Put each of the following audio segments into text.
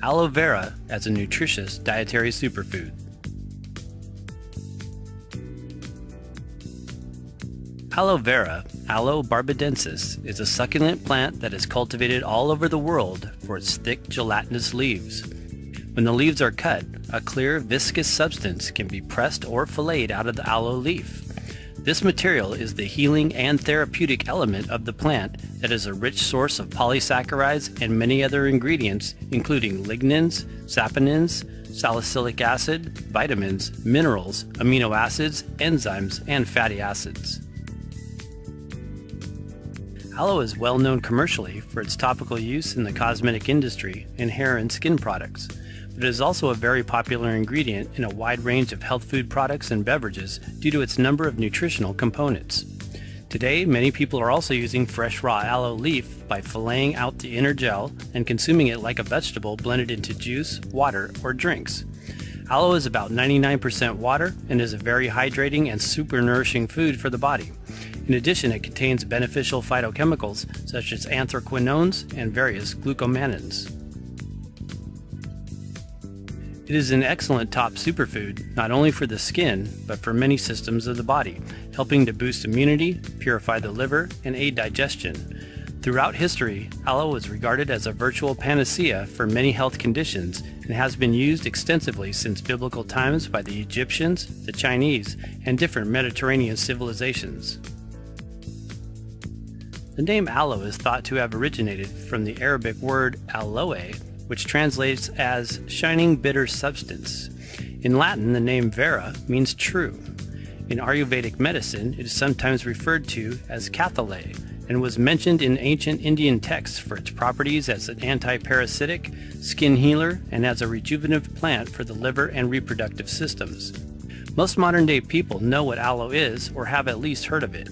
Aloe vera as a nutritious dietary superfood. Aloe vera, Aloe barbadensis, is a succulent plant that is cultivated all over the world for its thick gelatinous leaves. When the leaves are cut, a clear, viscous substance can be pressed or filleted out of the aloe leaf. This material is the healing and therapeutic element of the plant that is a rich source of polysaccharides and many other ingredients, including lignans, saponins, salicylic acid, vitamins, minerals, amino acids, enzymes, and fatty acids. Aloe is well known commercially for its topical use in the cosmetic industry and hair and skin products, but it is also a very popular ingredient in a wide range of health food products and beverages due to its number of nutritional components. Today, many people are also using fresh raw aloe leaf by filleting out the inner gel and consuming it like a vegetable blended into juice, water, or drinks. Aloe is about 99% water and is a very hydrating and super nourishing food for the body. In addition, it contains beneficial phytochemicals such as anthraquinones and various glucomanins. It is an excellent top superfood, not only for the skin, but for many systems of the body, helping to boost immunity, purify the liver, and aid digestion. Throughout history, aloe was regarded as a virtual panacea for many health conditions and has been used extensively since biblical times by the Egyptians, the Chinese, and different Mediterranean civilizations. The name aloe is thought to have originated from the Arabic word aloe, which translates as shining bitter substance. In Latin, the name vera means true. In Ayurvedic medicine, it is sometimes referred to as cathale and was mentioned in ancient Indian texts for its properties as an anti-parasitic, skin healer, and as a rejuvenative plant for the liver and reproductive systems. Most modern-day people know what aloe is or have at least heard of it.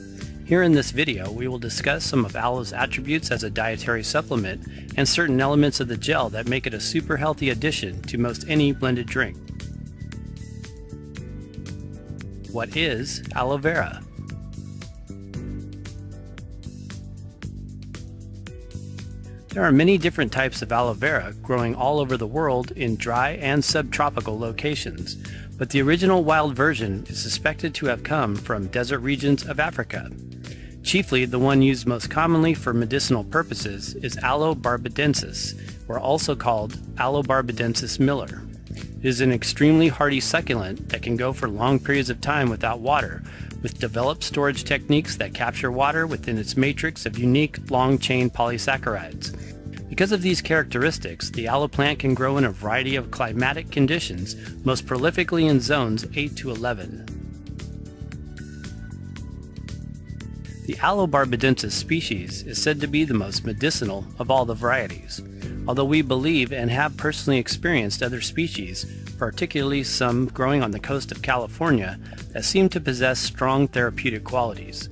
Here in this video, we will discuss some of aloe's attributes as a dietary supplement and certain elements of the gel that make it a super healthy addition to most any blended drink. What is aloe vera? There are many different types of aloe vera growing all over the world in dry and subtropical locations, but the original wild version is suspected to have come from desert regions of Africa. Chiefly, the one used most commonly for medicinal purposes is Aloe barbadensis, or also called Aloe barbadensis miller. It is an extremely hardy succulent that can go for long periods of time without water, with developed storage techniques that capture water within its matrix of unique long-chain polysaccharides. Because of these characteristics, the aloe plant can grow in a variety of climatic conditions, most prolifically in zones 8 to 11. The Aloe barbadensis species is said to be the most medicinal of all the varieties, although we believe and have personally experienced other species, particularly some growing on the coast of California, that seem to possess strong therapeutic qualities.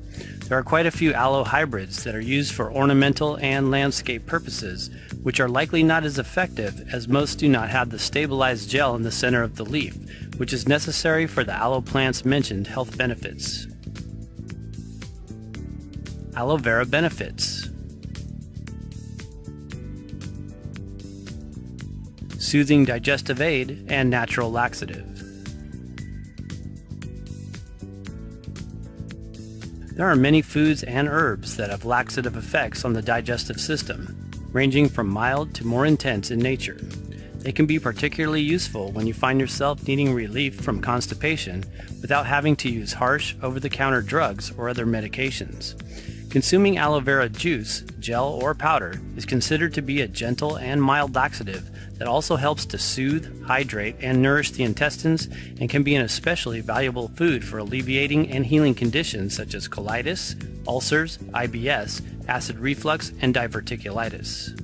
There are quite a few aloe hybrids that are used for ornamental and landscape purposes, which are likely not as effective as most do not have the stabilized gel in the center of the leaf, which is necessary for the aloe plant's mentioned health benefits. Aloe vera benefits. Soothing digestive aid and natural laxative. There are many foods and herbs that have laxative effects on the digestive system, ranging from mild to more intense in nature. They can be particularly useful when you find yourself needing relief from constipation without having to use harsh, over-the-counter drugs or other medications. Consuming aloe vera juice, gel, or powder is considered to be a gentle and mild laxative that also helps to soothe, hydrate, and nourish the intestines and can be an especially valuable food for alleviating and healing conditions such as colitis, ulcers, IBS, acid reflux, and diverticulitis.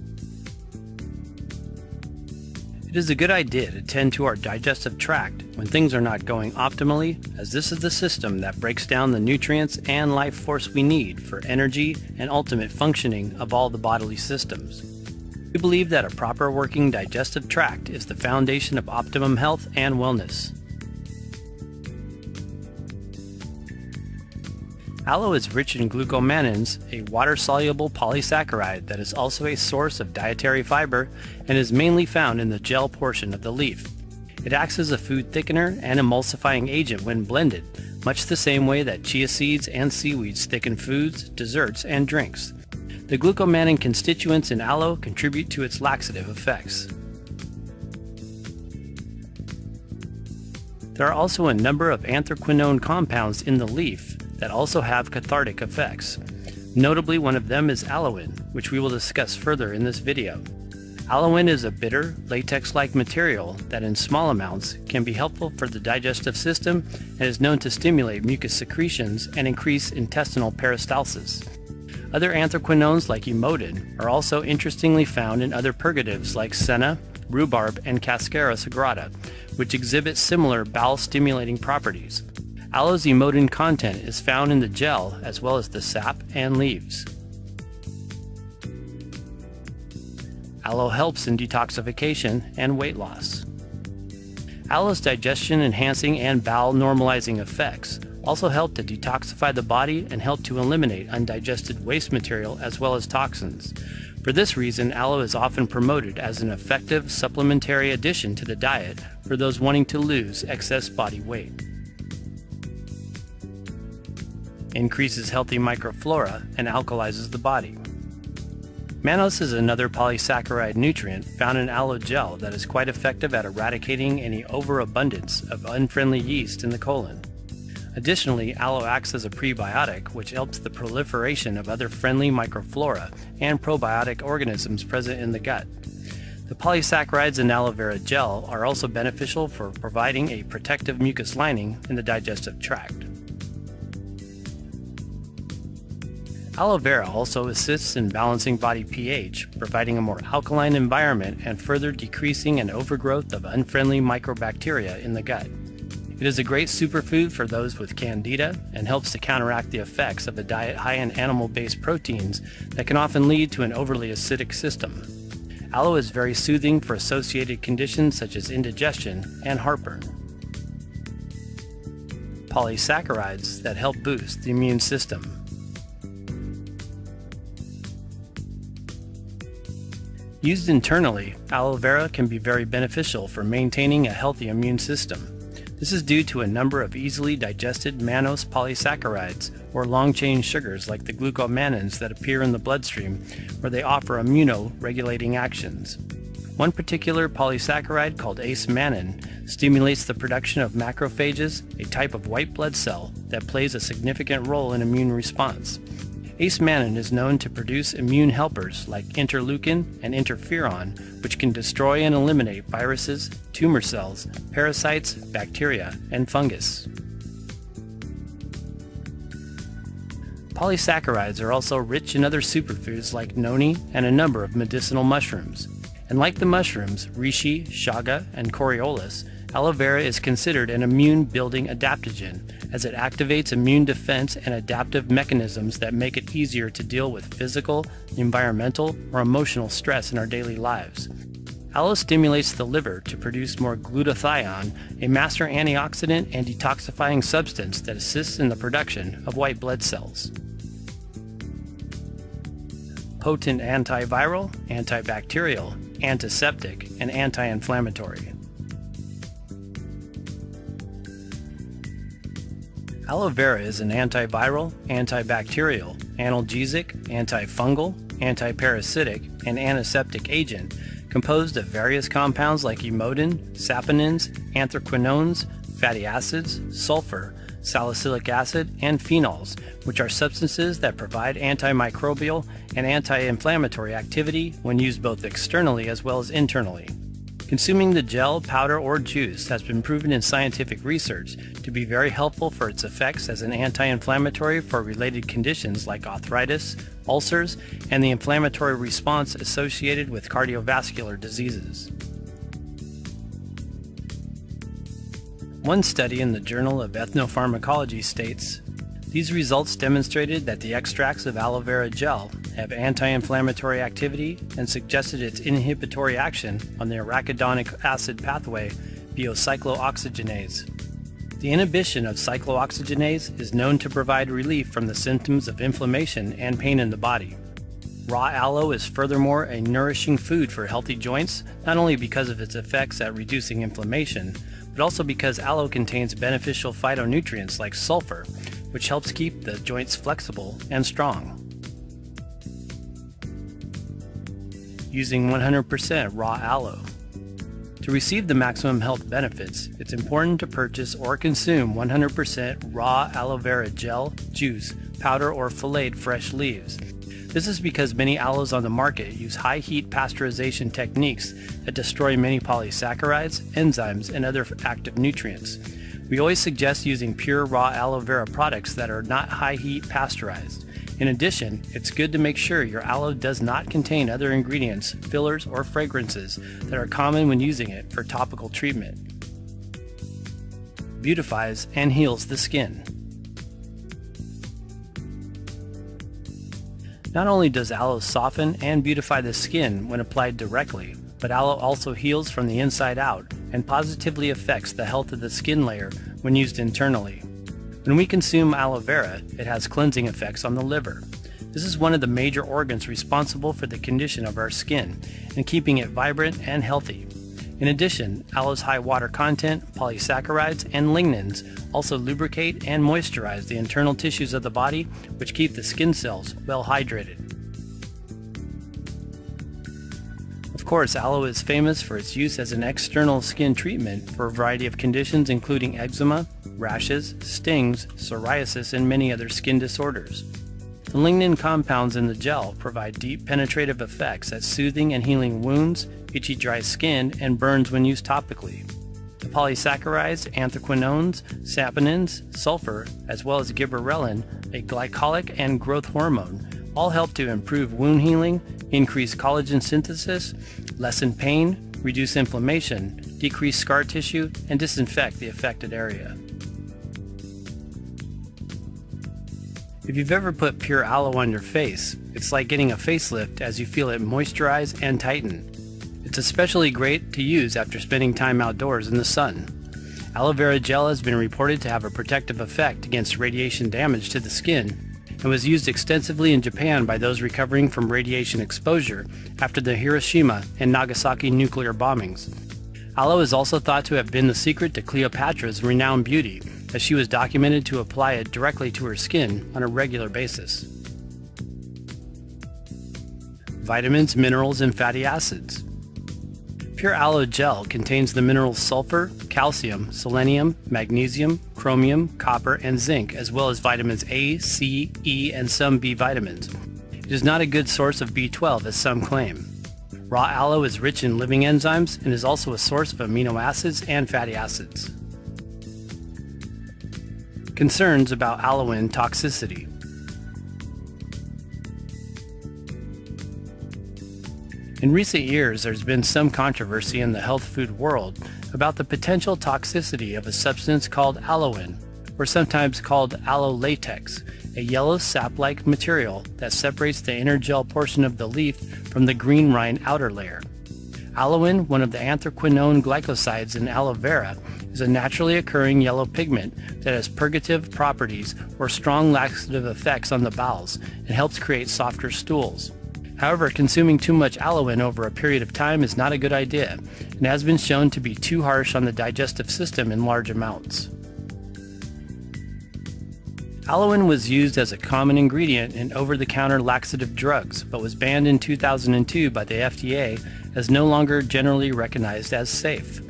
It is a good idea to tend to our digestive tract when things are not going optimally, as this is the system that breaks down the nutrients and life force we need for energy and ultimate functioning of all the bodily systems. We believe that a proper working digestive tract is the foundation of optimum health and wellness. Aloe is rich in glucomanins, a water-soluble polysaccharide that is also a source of dietary fiber and is mainly found in the gel portion of the leaf. It acts as a food thickener and emulsifying agent when blended, much the same way that chia seeds and seaweeds thicken foods, desserts, and drinks. The glucomannan constituents in aloe contribute to its laxative effects. There are also a number of anthraquinone compounds in the leaf that also have cathartic effects. Notably, one of them is aloin, which we will discuss further in this video. Aloin is a bitter, latex-like material that in small amounts can be helpful for the digestive system and is known to stimulate mucus secretions and increase intestinal peristalsis. Other anthraquinones like emodin are also interestingly found in other purgatives like senna, rhubarb, and cascara sagrada, which exhibit similar bowel-stimulating properties. Aloe's emodin content is found in the gel as well as the sap and leaves. Aloe helps in detoxification and weight loss. Aloe's digestion-enhancing and bowel-normalizing effects also help to detoxify the body and help to eliminate undigested waste material as well as toxins. For this reason, aloe is often promoted as an effective supplementary addition to the diet for those wanting to lose excess body weight. Increases healthy microflora and alkalizes the body. Mannose is another polysaccharide nutrient found in aloe gel that is quite effective at eradicating any overabundance of unfriendly yeast in the colon. Additionally, aloe acts as a prebiotic, which helps the proliferation of other friendly microflora and probiotic organisms present in the gut. The polysaccharides in aloe vera gel are also beneficial for providing a protective mucus lining in the digestive tract. Aloe vera also assists in balancing body pH, providing a more alkaline environment and further decreasing an overgrowth of unfriendly microbacteria in the gut. It is a great superfood for those with candida and helps to counteract the effects of a diet high in animal-based proteins that can often lead to an overly acidic system. Aloe is very soothing for associated conditions such as indigestion and heartburn. Polysaccharides that help boost the immune system. Used internally, aloe vera can be very beneficial for maintaining a healthy immune system. This is due to a number of easily digested mannose polysaccharides or long-chain sugars like the glucomanins that appear in the bloodstream, where they offer immuno-regulating actions. One particular polysaccharide called ace-mannan stimulates the production of macrophages, a type of white blood cell that plays a significant role in immune response. Ace-mannan is known to produce immune helpers like interleukin and interferon, which can destroy and eliminate viruses, tumor cells, parasites, bacteria, and fungus. Polysaccharides are also rich in other superfoods like noni and a number of medicinal mushrooms. And like the mushrooms, reishi, chaga, and coriolis, aloe vera is considered an immune-building adaptogen, as it activates immune defense and adaptive mechanisms that make it easier to deal with physical, environmental, or emotional stress in our daily lives. Aloe stimulates the liver to produce more glutathione, a master antioxidant and detoxifying substance that assists in the production of white blood cells. Potent antiviral, antibacterial, antiseptic, and anti-inflammatory. Aloe vera is an antiviral, antibacterial, analgesic, antifungal, antiparasitic, and antiseptic agent composed of various compounds like emodin, saponins, anthraquinones, fatty acids, sulfur, salicylic acid, and phenols, which are substances that provide antimicrobial and anti-inflammatory activity when used both externally as well as internally. Consuming the gel, powder, or juice has been proven in scientific research to be very helpful for its effects as an anti-inflammatory for related conditions like arthritis, ulcers, and the inflammatory response associated with cardiovascular diseases. One study in the Journal of Ethnopharmacology states, these results demonstrated that the extracts of aloe vera gel have anti-inflammatory activity and suggested its inhibitory action on the arachidonic acid pathway via cyclooxygenase. The inhibition of cyclooxygenase is known to provide relief from the symptoms of inflammation and pain in the body. Raw aloe is furthermore a nourishing food for healthy joints, not only because of its effects at reducing inflammation, but also because aloe contains beneficial phytonutrients like sulfur, which helps keep the joints flexible and strong. Using 100% raw aloe. To receive the maximum health benefits, it's important to purchase or consume 100% raw aloe vera gel, juice, powder, or filleted fresh leaves. This is because many aloes on the market use high-heat pasteurization techniques that destroy many polysaccharides, enzymes, and other active nutrients. We always suggest using pure raw aloe vera products that are not high-heat pasteurized. In addition, it's good to make sure your aloe does not contain other ingredients, fillers, or fragrances that are common when using it for topical treatment. Beautifies and heals the skin. Not only does aloe soften and beautify the skin when applied directly, but aloe also heals from the inside out and positively affects the health of the skin layer when used internally. When we consume aloe vera, it has cleansing effects on the liver. This is one of the major organs responsible for the condition of our skin and keeping it vibrant and healthy. In addition, aloe's high water content, polysaccharides, and lignans also lubricate and moisturize the internal tissues of the body, which keep the skin cells well hydrated. Of course, aloe is famous for its use as an external skin treatment for a variety of conditions including eczema, rashes, stings, psoriasis, and many other skin disorders. The lignin compounds in the gel provide deep penetrative effects at soothing and healing wounds, itchy dry skin, and burns when used topically. The polysaccharides, anthraquinones, saponins, sulfur, as well as gibberellin, a glycolic and growth hormone, all help to improve wound healing, increase collagen synthesis, lessen pain, reduce inflammation, decrease scar tissue, and disinfect the affected area. If you've ever put pure aloe on your face, it's like getting a facelift as you feel it moisturize and tighten. It's especially great to use after spending time outdoors in the sun. Aloe vera gel has been reported to have a protective effect against radiation damage to the skin and was used extensively in Japan by those recovering from radiation exposure after the Hiroshima and Nagasaki nuclear bombings. Aloe is also thought to have been the secret to Cleopatra's renowned beauty, as she was documented to apply it directly to her skin on a regular basis. Vitamins, minerals, and fatty acids. Pure aloe gel contains the minerals sulfur, calcium, selenium, magnesium, chromium, copper, and zinc, as well as vitamins A, C, E, and some B vitamins. It is not a good source of B12 as some claim. Raw aloe is rich in living enzymes and is also a source of amino acids and fatty acids. Concerns about aloe toxicity. In recent years, there's been some controversy in the health food world about the potential toxicity of a substance called aloe, or sometimes called aloe latex, a yellow sap-like material that separates the inner gel portion of the leaf from the green rind outer layer. Aloe, one of the anthraquinone glycosides in aloe vera, is a naturally occurring yellow pigment that has purgative properties or strong laxative effects on the bowels and helps create softer stools. However, consuming too much aloe over a period of time is not a good idea and has been shown to be too harsh on the digestive system in large amounts. Aloe was used as a common ingredient in over-the-counter laxative drugs, but was banned in 2002 by the FDA as no longer generally recognized as safe.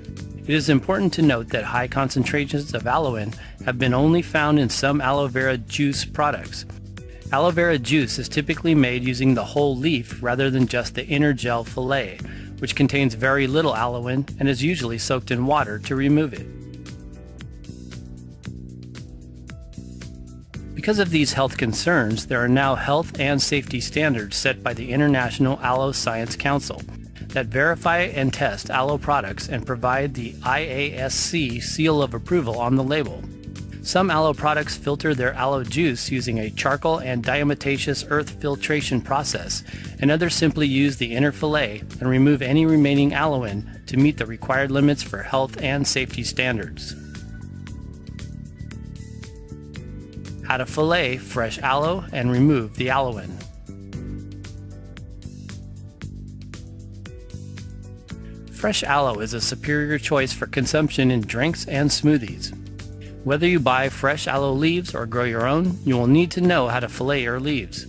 It is important to note that high concentrations of aloe have been only found in some aloe vera juice products. Aloe vera juice is typically made using the whole leaf rather than just the inner gel fillet, which contains very little aloe and is usually soaked in water to remove it. Because of these health concerns, there are now health and safety standards set by the International Aloe Science Council that verify and test aloe products and provide the IASC seal of approval on the label. Some aloe products filter their aloe juice using a charcoal and diatomaceous earth filtration process, and others simply use the inner fillet and remove any remaining aloe to meet the required limits for health and safety standards. How to fillet fresh aloe and remove the aloin. Fresh aloe is a superior choice for consumption in drinks and smoothies. Whether you buy fresh aloe leaves or grow your own, you will need to know how to fillet your leaves.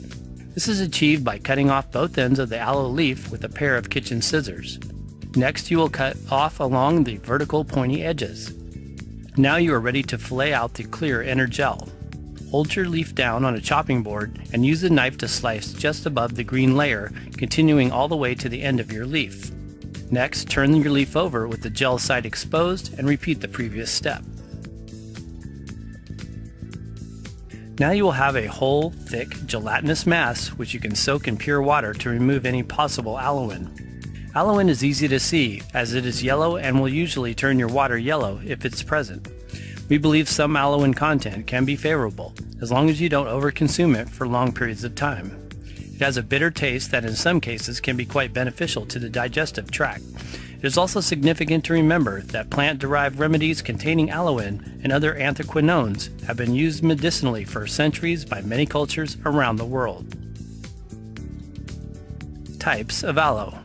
This is achieved by cutting off both ends of the aloe leaf with a pair of kitchen scissors. Next, you will cut off along the vertical pointy edges. Now you are ready to fillet out the clear inner gel. Hold your leaf down on a chopping board and use the knife to slice just above the green layer, continuing all the way to the end of your leaf. Next, turn your leaf over with the gel side exposed and repeat the previous step. Now you will have a whole, thick, gelatinous mass which you can soak in pure water to remove any possible aloin. Aloin is easy to see as it is yellow and will usually turn your water yellow if it's present. We believe some aloin content can be favorable as long as you don't overconsume it for long periods of time. It has a bitter taste that in some cases can be quite beneficial to the digestive tract. It is also significant to remember that plant-derived remedies containing aloin and other anthraquinones have been used medicinally for centuries by many cultures around the world. Types of aloe.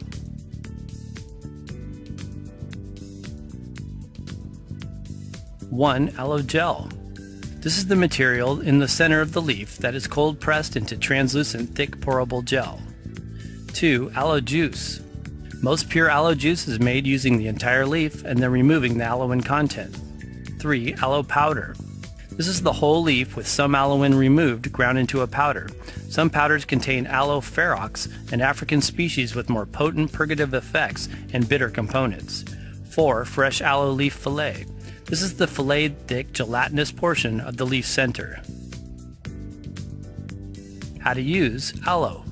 One, aloe gel. This is the material in the center of the leaf that is cold pressed into translucent, thick, pourable gel. 2, aloe juice. Most pure aloe juice is made using the entire leaf and then removing the aloin content. 3, aloe powder. This is the whole leaf with some aloin removed, ground into a powder. Some powders contain aloe ferox, an African species with more potent purgative effects and bitter components. 4, fresh aloe leaf fillet. This is the filleted, thick, gelatinous portion of the leaf center. How to use aloe.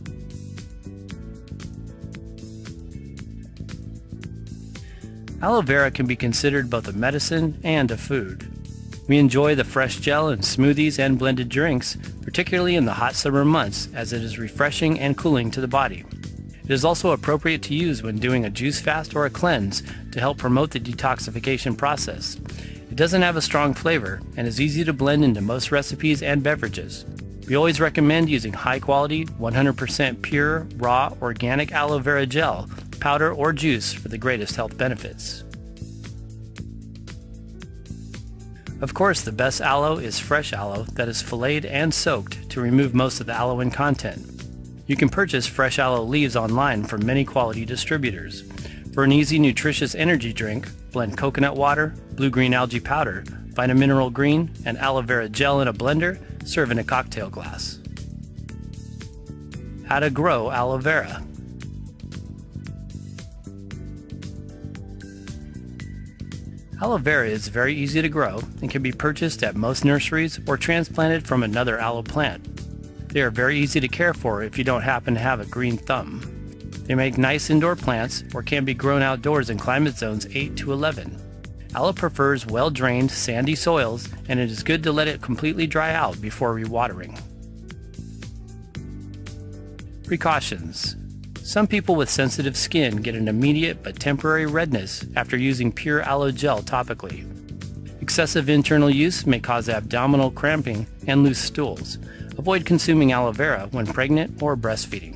Aloe vera can be considered both a medicine and a food. We enjoy the fresh gel in smoothies and blended drinks, particularly in the hot summer months, as it is refreshing and cooling to the body. It is also appropriate to use when doing a juice fast or a cleanse to help promote the detoxification process. It doesn't have a strong flavor and is easy to blend into most recipes and beverages. We always recommend using high-quality, 100% pure, raw, organic aloe vera gel, powder, or juice for the greatest health benefits. Of course, the best aloe is fresh aloe that is filleted and soaked to remove most of the aloin content. You can purchase fresh aloe leaves online from many quality distributors. For an easy, nutritious energy drink, blend coconut water, blue-green algae powder, vitamin green, and aloe vera gel in a blender. Serve in a cocktail glass. How to grow aloe vera. Aloe vera is very easy to grow and can be purchased at most nurseries or transplanted from another aloe plant. They are very easy to care for if you don't happen to have a green thumb. They make nice indoor plants or can be grown outdoors in climate zones 8 to 11. Aloe prefers well-drained, sandy soils, and it is good to let it completely dry out before rewatering. Precautions. Some people with sensitive skin get an immediate but temporary redness after using pure aloe gel topically. Excessive internal use may cause abdominal cramping and loose stools. Avoid consuming aloe vera when pregnant or breastfeeding.